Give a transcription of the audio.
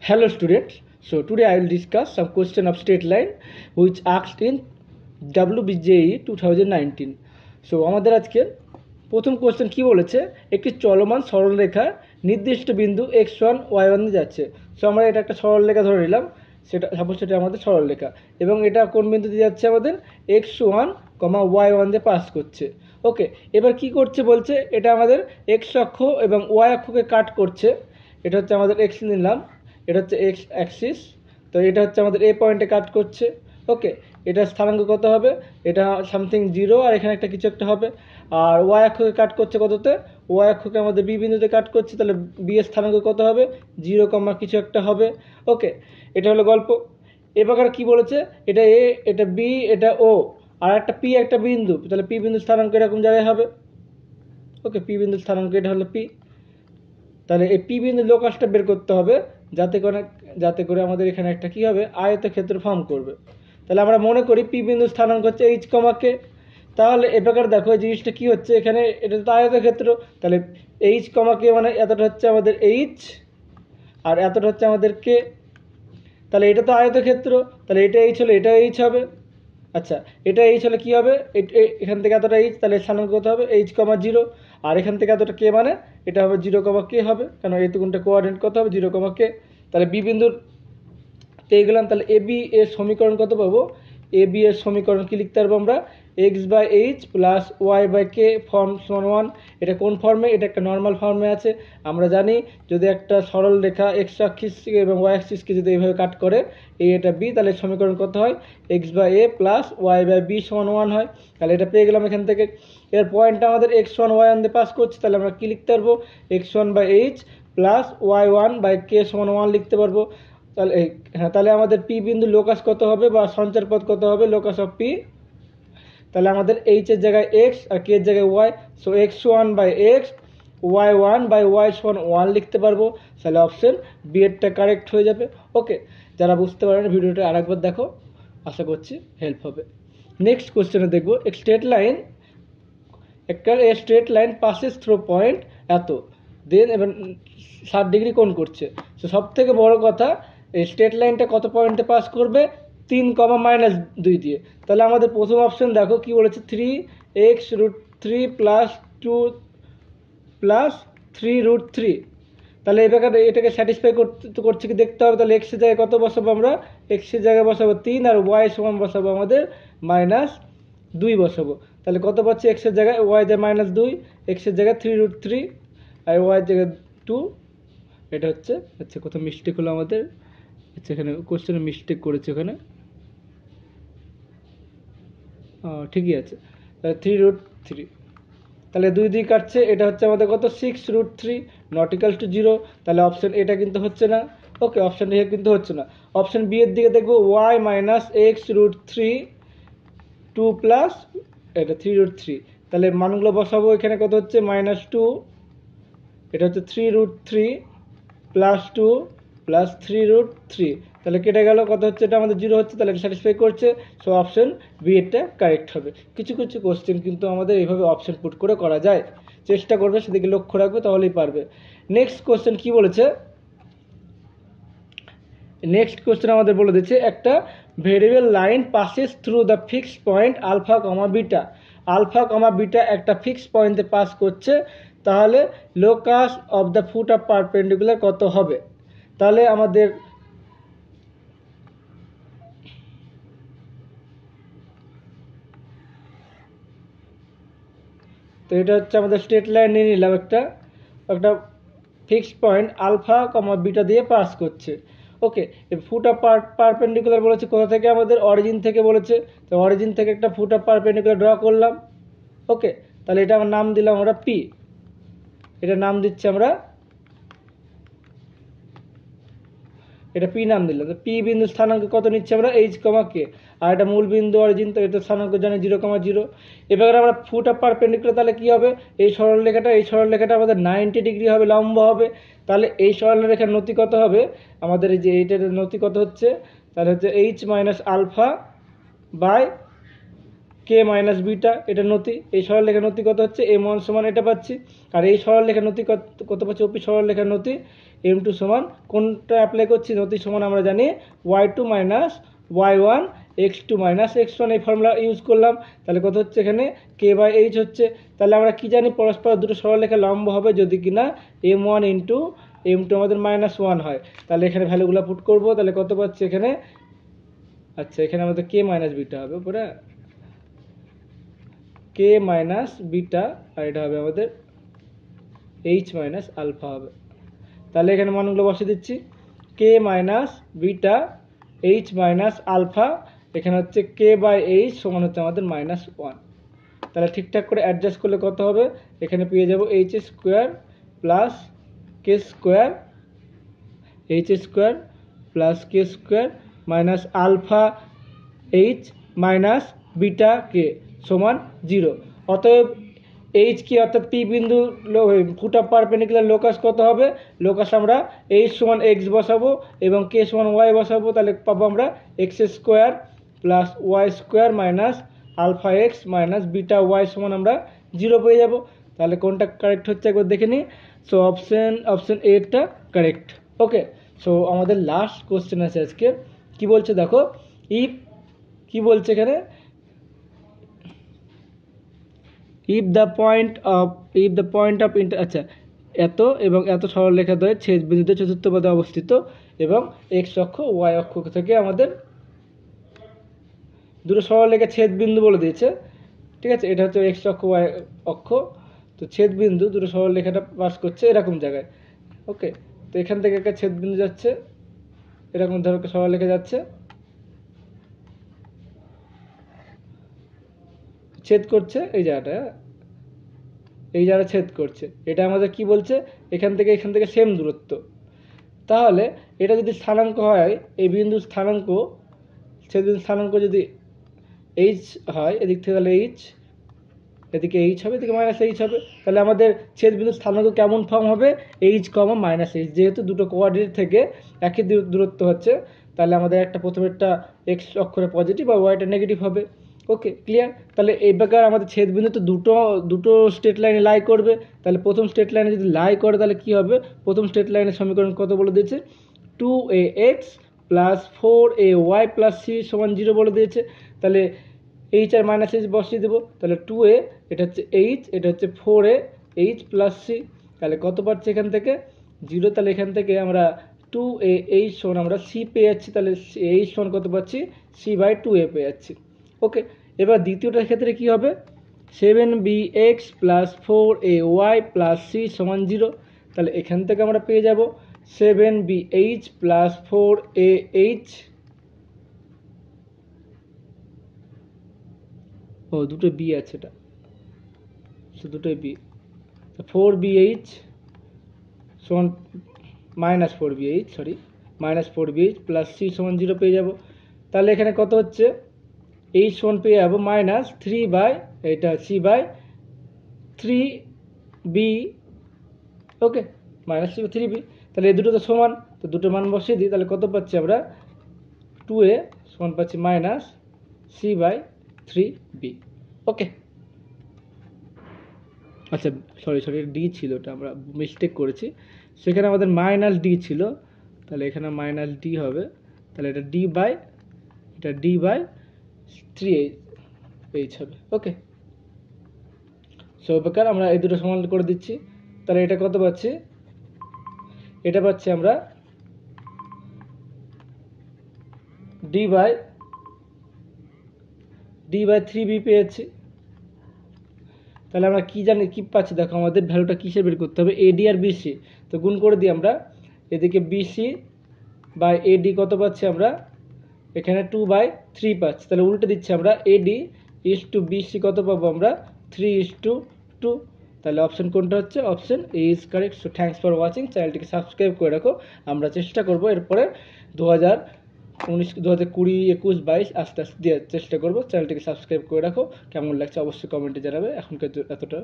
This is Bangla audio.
Hello students, so today I will discuss some question of straight line which asked in WBJE 2019. So আমাদের আজকে প্রথম কোশ্চেন কি বলেছে, একটি চলমান সরলরেখা নির্দিষ্ট বিন্দু x1 y1 এ যাচ্ছে। সো আমরা এটা একটা সরলরেখা ধরে নিলাম, সেটা সাপোজ সেটা আমাদের সরলরেখা এবং এটা কোন বিন্দুতে যাচ্ছে, আমাদের x1, y1 দিয়ে পাস করছে। ওকে, এবার কি করছে বলছে, এটা আমাদের x অক্ষ এবং y অক্ষকে কাট করছে। এটা হচ্ছে আমাদের x নিলাম, এটা হচ্ছে এক্স অ্যাক্সিস, তো এটা হচ্ছে আমাদের এ পয়েন্টে কাট করছে। ওকে, এটা স্থানাঙ্ক কত হবে, এটা সামথিং 0 আর এখানে একটা কিছু একটা হবে। আর ওয়াই অক্ষকে কাট করছে কততে, ওয়াই অক্ষকে আমাদের বি বিন্দুতে কাট করছে, তাহলে বি এর স্থানাঙ্ক কত হবে, 0, কিছু একটা হবে। ওকে, এটা হলো গল্প। এবার কি বলেছে, এটা এ, এটা বি, এটা ও, আর একটা পি, একটা বিন্দু, তাহলে পি বিন্দুর স্থানাঙ্ক এরকম জায়গায় হবে। ওকে, পি বিন্দুর স্থানাঙ্ক এটা হলো পি। তাহলে এই পি বিন্দু লোকাসটা বের করতে হবে, যাতে করে আমাদের এখানে একটা কি হবে, আয়তক্ষেত্র ফর্ম করবে। তাহলে আমরা মনে করি পি বিন্দু স্থানাঙ্ক হচ্ছে এইচ কে। তাহলে এ প্রকার দেখো এই জিনিসটা কি হচ্ছে, এখানে এটা তো আয়তক্ষেত্র, তাহলে এইচ কে মানে এতটা হচ্ছে আমাদের এইচ আর এতটা হচ্ছে আমাদের কে। তাহলে এটা তো আয়তক্ষেত্র, তাহলে এটা এইচ হলে এটা এইচ হবে। আচ্ছা, এটা এইচ হলে কি হবে, এখান থেকে এতটা এইচ, তাহলে স্থানাঙ্ক কত হবে, এইচ, 0, আর এখান থেকে এতটা কে মানে এটা হবে 0, কে হবে, কারণ এই দুগুণটা কোঅর্ডিনেট কত হবে, 0, কে। তাহলে বি বিন্দুর পেয়ে গেলাম। তাহলে এ বি এর সমীকরণ কত পাবো, এ বি এর সমীকরণ কি লিখতে পারবো আমরা, x/h প্লাস y/k ফর্ম সমান 1। এটা কোন ফর্মে, এটা একটা নর্মাল ফর্মে আছে। আমরা জানি যদি একটা সরল রেখা এক্স অ্যাক্সিসকে এবং ওয়াই অ্যাক্সিসকে যদি এইভাবে কাট করে এটা বি, তাহলে সমীকরণ কত হয়, x/a প্লাস y/b সমান 1 হয়। তাহলে এটা পেয়ে গেলাম এখান থেকে। এর পয়েন্টটা আমাদের x1 y1 দিয়ে পাস করছে, তাহলে আমরা কি লিখতে পারবো, x1/h প্লাস y1/k সমান 1 লিখতে পারবো। তাহলে হ্যাঁ, তাহলে আমাদের পি বিন্দু লোকাস কত হবে বা সঞ্চার পথ কত হবে, লোকাস অফ পি। তাহলে আমাদের এইচ এর জায়গায় এক্স আর কে এর জায়গায় ওয়াই, সো x1/x y1/y সমান 1 লিখতে পারবো। তাহলে অপশন বি এরটা কারেক্ট হয়ে যাবে। ওকে, যারা বুঝতে পারেন ভিডিওটা আরেকবার দেখো, আশা করছি হেল্প হবে। নেক্সট কোশ্চেনে দেখবো, একটা straight line passes through point এত, দেন এবার 60 ডিগ্রি কোণ করছে। তো সব থেকে বড় কথা, এই স্ট্রেট লাইনটা কত পয়েন্টে পাস করবে, 3, -2 দিয়ে। তাহলে আমাদের প্রথম অপশন দেখো কি বলেছে, 3x√3 প্লাস 2 প্লাস 3√3। তাহলে এটাকে স্যাটিসফাই করছে কি দেখতে হবে। তাহলে এক্স এর জায়গায় কত বসাবো আমরা, এক্স এর জায়গায় বসাবো 3 আর ওয়াই সমান বসাবো আমাদের -2 বসাবো। তাহলে কত পাচ্ছি, এক্স এর জায়গায় ওয়াই যায় -2, এক্স এর জায়গায় 3√3 আর ওয়াই এর জায়গায় 2। এটা হচ্ছে, আচ্ছা কোথাও মিস্টেক হলো আমাদের, আচ্ছা এখানে কোশ্চেনে মিস্টেক করেছে ওখানে, ঠিকই আছে, তাহলে 3√3। তাহলে 2 কাটছে, এটা হচ্ছে আমাদের কত, 6√3 নট ইকাল টু 0। তাহলে অপশন এটা কিন্তু হচ্ছে না। ওকে, অপশন এ কিন্তু হচ্ছে না। অপশন বি এর দিকে দেখবো, y -x√3 2 প্লাস এটা 3√3। তাহলে মানগুলো বসাবো, এখানে কত হচ্ছে -2, এটা হচ্ছে 3√3 প্লাস 2 প্লাস 3√3। তাহলে কেটে গেল, কত হচ্ছে, এটা আমাদের 0 হচ্ছে, তাহলে এটা স্যাটিসফাই করছে। সো অপশন বি এরটা কারেক্ট হবে। কিছু কিছু কোশ্চেন কিন্তু আমাদের এইভাবে অপশন পুট করে করা যায়, চেষ্টা করবে, সেদিকে লক্ষ্য রাখবে, তাহলেই পারবে। নেক্সট কোশ্চেন কি বলেছে, নেক্সট কোশ্চেন আমাদের বলে দিচ্ছে, একটা variable line passes through the fixed point alpha, beta. Alpha, beta একটা ফিক্সড পয়েন্টে পাস করছে, তাহলে locus of the foot of perpendicular কত হবে। তাহলে আমাদের তো এটা হচ্ছে আমাদের স্ট্রেট লাইন নিয়ে নিলাম, একটা ফিক্সড পয়েন্ট আলফা, বিটা দিয়ে পাস করছে। ওকে, ফুট অফ পারপেন্ডিকুলার বলেছে কোথা থেকে, আমাদের অরিজিন থেকে বলেছে। তো অরিজিন থেকে একটা ফুট অফ পারপেন্ডিকুলার ড্র করলাম। ওকে, তাহলে এটা আমার নাম দিলাম আমরা পি, এটা নাম দিচ্ছি আমরা, এটা পি নাম দিলাম। পি বিন্দু স্থানাঙ্ক কত নিচ্ছে আমরা, এইচ, কে, আর এটা মূল বিন্দু অরিজিন, তো এটা স্থানাঙ্ক জানি 0, এবার আমরা ফুট অফ পারপেন্ডিকুলার, তাহলে কি হবে, এই সরলরেখাটা আমাদের 90 ডিগ্রি হবে, লম্ব হবে। তাহলে এই সরলরেখার নতি কত হবে আমাদের, এই যে এইটার নতি কত হচ্ছে, তাহলে হচ্ছে H minus alpha by K minus beta, এটা নতি। এই সরলরেখার নতি কত হচ্ছে, m1 সমান এটা পাচ্ছি। আর এই সরলরেখার নতি কত পাচ্ছি, ওপি সরলরেখার নতি m2 সমান কোনটা অ্যাপ্লাই করছি, নতি সমান আমরা জানি y2 minus y1 x2 minus x1, এই ফর্মুলা ইউজ করলাম। তাহলে কত হচ্ছে এখানে k/h হচ্ছে। তাহলে আমরা কি জানি, পরস্পর দুটো সরলরেখা লম্ব হবে যদি কিনা m1 ইন্টু m2 আমাদের -1 হয়। তাহলে এখানে ভ্যালুগুলো পুট করব। তাহলে কত পাচ্ছি এখানে, আচ্ছা এখানে আমাদের k মাইনাস বিটা হবে পুরো k মাইনাস বিটা, আর এটা হবে আমাদের h মাইনাস আলফা হবে। তাহলে এখানে মানগুলো বসিয়ে দিচ্ছি, k minus beta h minus alpha, এখানে হচ্ছে k/h সমান হচ্ছে আমাদের -1। তাহলে ঠিকঠাক করে অ্যাডজাস্ট করলে কত হবে, এখানে পেয়ে যাব h square plus k square, h square plus k square minus alpha h minus beta k সমান 0। অতএব এইচ কি অর্থাৎ পি বিন্দু ফুট অফ পারপেন্ডিকুলার লোকাস কত হবে, লোকাস আমরা এইচ সমান এক্স বসাবো এবং কে সমান ওয়াই বসাবো। তাহলে পাবো আমরা x square plus y square minus alpha x minus beta y সমান আমরা 0 পেয়ে যাব। তাহলে কোনটা কারেক্ট হচ্ছে একবার দেখে নিই। সো অপশন এটা কারেক্ট। ওকে, সো আমাদের লাস্ট কোশ্চেন আছে আজকে, কি বলছে দেখো, ইফ কি বলছে এখানে, if the point of আচ্ছা এত এবং এত সরলরেখা দ্বয় ছেদ বিন্দুতে চতুর্থ পদে অবস্থিত এবং এক্স অক্ষ ওয়াই অক্ষ থেকে আমাদের দুটো সরলরেখা ছেদ বিন্দু বলে দিয়েছে, ঠিক আছে। এটা হচ্ছে এক্স অক্ষ ওয়াই অক্ষ, তো ছেদ বিন্দু দুটো সরলরেখাটা পাস করছে এরকম জায়গায়। ওকে, তো এখান থেকে একটা ছেদ বিন্দু যাচ্ছে, এরকম ধরো একটা সরলরেখা যাচ্ছে, ছেদ করছে এই জায়গাটা ছেদ করছে। এটা আমাদের কি বলছে, এখান থেকে সেম দূরত্ব। তাহলে এটা যদি স্থানাঙ্ক হয়, এই বিন্দুর স্থানাঙ্ক, ছেদ বিন্দুর স্থানাঙ্ক যদি এইচ হয় এদিক থেকে, তাহলে এইচ, এদিকে এইচ হবে, এদিকে -h হবে। তাহলে আমাদের ছেদ বিন্দুর স্থানাঙ্ক কেমন ফর্ম হবে, h, -h। যেহেতু দুটো কোঅর্ডিনেট থেকে একই দূরত্ব হচ্ছে, তাহলে আমাদের একটা প্রথমেরটা এক্স অক্ষরে পজিটিভ আর ওয়াইটা নেগেটিভ হবে। ওকে, ক্লিয়ার। তাহলে এই প্রকার আমাদের ছেদ বিন্দু তো দুটো স্ট্রেট লাইনে লাই করবে। তাহলে প্রথম স্ট্রেট লাইনে যদি লাই করে তাহলে কি হবে, প্রথম স্ট্রেট লাইনের সমীকরণ কত বলে দিয়েছে, 2ax plus 4ay plus c সমান 0 বলে দিয়েছে। তাহলে এইচ আর মাইনাস এইচ বসিয়ে দেবো। তাহলে 2a, এটা হচ্ছে এইচ, এটা হচ্ছে 4a এইচ প্লাস সি। তাহলে কত পাচ্ছি এখান থেকে 0। তাহলে এখান থেকে আমরা 2a সমান আমরা সি পেয়ে যাচ্ছি। তাহলে এইচ সমান কত পাচ্ছি, c/2a পেয়ে যাচ্ছি। ওকে, এবার দ্বিতীয়টার ক্ষেত্রে কি হবে, 7bx plus 4ay plus c সমান 0। তাহলে এখান থেকে আমরা পেয়ে যাব 7bh প্লাস 4ah, ও দুটো বি আছে, এটা দুটোই বি, 4bh সমান -4bh প্লাস c সমান 0 পেয়ে যাব। তাহলে এখানে কত হচ্ছে, এইচ সমান পেয়ে যাবো -3 এটা c/3b। ওকে, -3b। তাহলে এই দুটো তো সমান, তো দুটো মান বসিয়ে দিই। তাহলে কত পাচ্ছি আমরা, 2a সমান পাচ্ছি -c/3b। ওকে, আচ্ছা সরি ডি ছিল, ওটা আমরা মিস্টেক করেছি, সেখানে আমাদের -d ছিল, তাহলে এখানে -d হবে। তাহলে এটা d/3h হবে। ওকে, সো প্রকার আমরা এই দুটো সমান করে দিচ্ছি। তাহলে এটা কত পাচ্ছি, এটা পাচ্ছি আমরা d/3b পেয়েছি। তাহলে আমরা কি জানি, কি পাচ্ছি দেখো, আমাদের ভ্যালুটা কিসে বের করতে হবে, এডি আর বিসি। তো গুণ করে দিই আমরা, এদিকে BC/AD কত পাচ্ছি আমরা, এখানে 2/3 পাচ্ছি। তাহলে উল্টে দিচ্ছি আমরা, AD = BC কত পাবো আমরা, 3:2। তাহলে অপশন কোনটা হচ্ছে, option A is correct. So thanks for watching, চ্যানেলটিকে সাবস্ক্রাইব করে রাখো। আমরা চেষ্টা করব এরপরে 2019, 2020, 21, 22 আস্তে আস্তে দেওয়ার চেষ্টা করবো। চ্যানেলটিকে সাবস্ক্রাইব করে রাখো। কেমন লাগছে অবশ্যই কমেন্টে জানাবে। এখনকার এতটা।